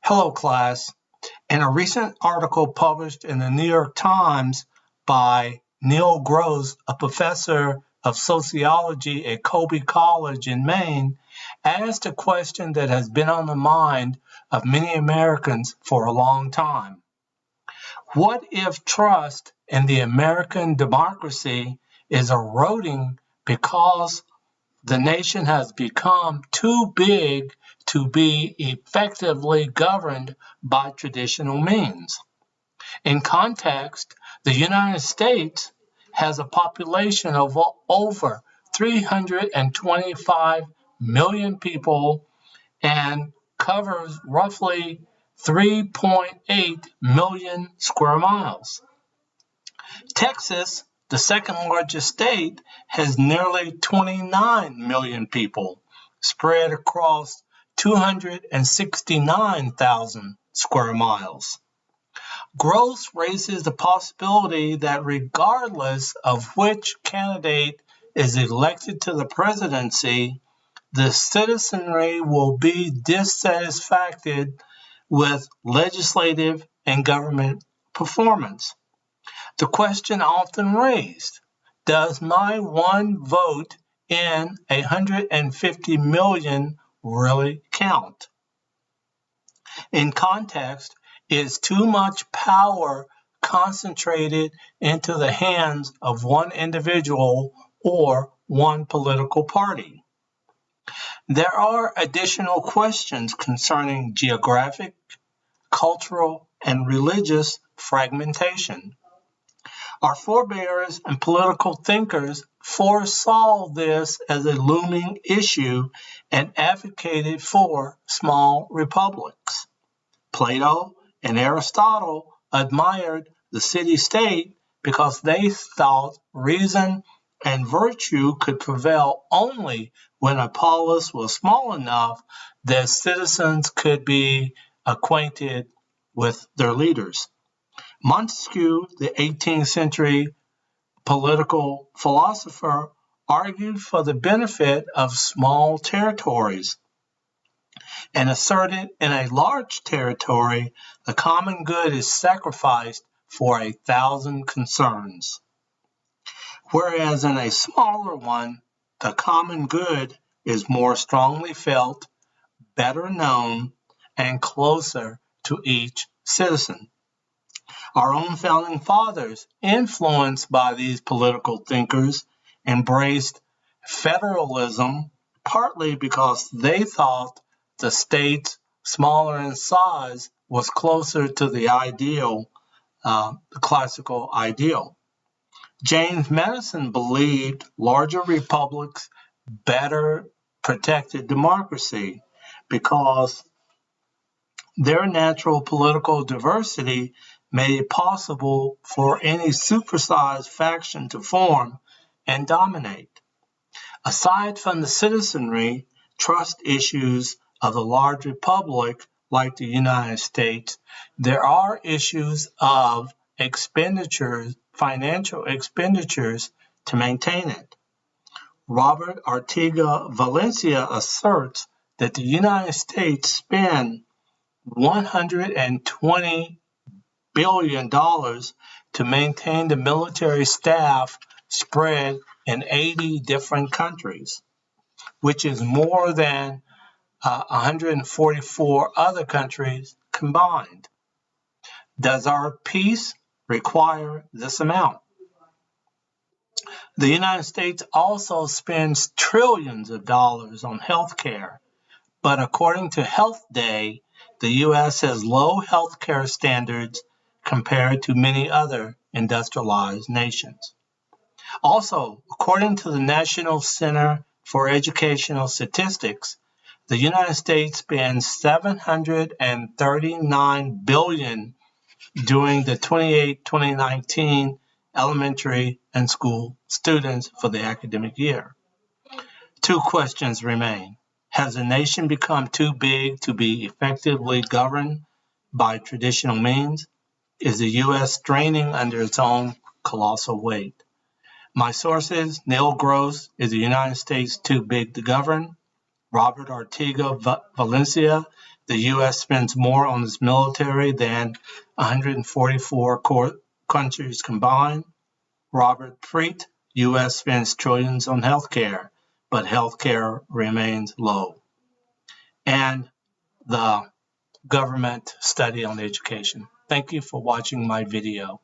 Hello, class. In a recent article published in the New York Times by Neil Gross, a professor of sociology at Colby College in Maine, asked a question that has been on the mind of many Americans for a long time. What if trust in the American democracy is eroding because the nation has become too big to be effectively governed by traditional means? In context, the United States has a population of over 325 million people and covers roughly 3.8 million square miles. Texas, the second largest state, has nearly 29 million people spread across 269,000 square miles. Gross raises the possibility that regardless of which candidate is elected to the presidency, the citizenry will be dissatisfied with legislative and government performance. The question often raised, does my one vote in 150 million really count? In context, is too much power concentrated into the hands of one individual or one political party? There are additional questions concerning geographic, cultural, and religious fragmentation. Our forebears and political thinkers foresaw this as a looming issue and advocated for small republics. Plato and Aristotle admired the city-state because they thought reason and virtue could prevail only when a polis was small enough that citizens could be acquainted with their leaders. Montesquieu, the 18th century political philosopher, argued for the benefit of small territories and asserted in a large territory the common good is sacrificed for 1,000 concerns, whereas in a smaller one, the common good is more strongly felt, better known, and closer to each citizen. Our own founding fathers, influenced by these political thinkers, embraced federalism partly because they thought the states, smaller in size, was closer to the ideal, the classical ideal. James Madison believed larger republics better protected democracy because their natural political diversity made it possible for any supersized faction to form and dominate. Aside from the citizenry, trust issues of the large republic like the United States, there are issues of expenditures, financial expenditures to maintain it. Robert Ortega Valencia asserts that the United States spend $120 billion to maintain the military staff spread in 80 different countries, which is more than 144 other countries combined. Does our peace require this amount? The United States also spends trillions of dollars on health care, but according to Health Day, the U.S. has low health care standards compared to many other industrialized nations. Also, according to the National Center for Educational Statistics, the United States spends $739 billion during the 2019 elementary and school students for the academic year. Two questions remain. Has the nation become too big to be effectively governed by traditional means? Is the U.S. straining under its own colossal weight? My sources, Neil Gross, Is the United States Too Big to Govern? Robert Ortega Valencia, The U.S. spends more on its military than 144 countries combined. Robert Preet, U.S. spends trillions on healthcare, but healthcare remains low. And the government study on education. Thank you for watching my video.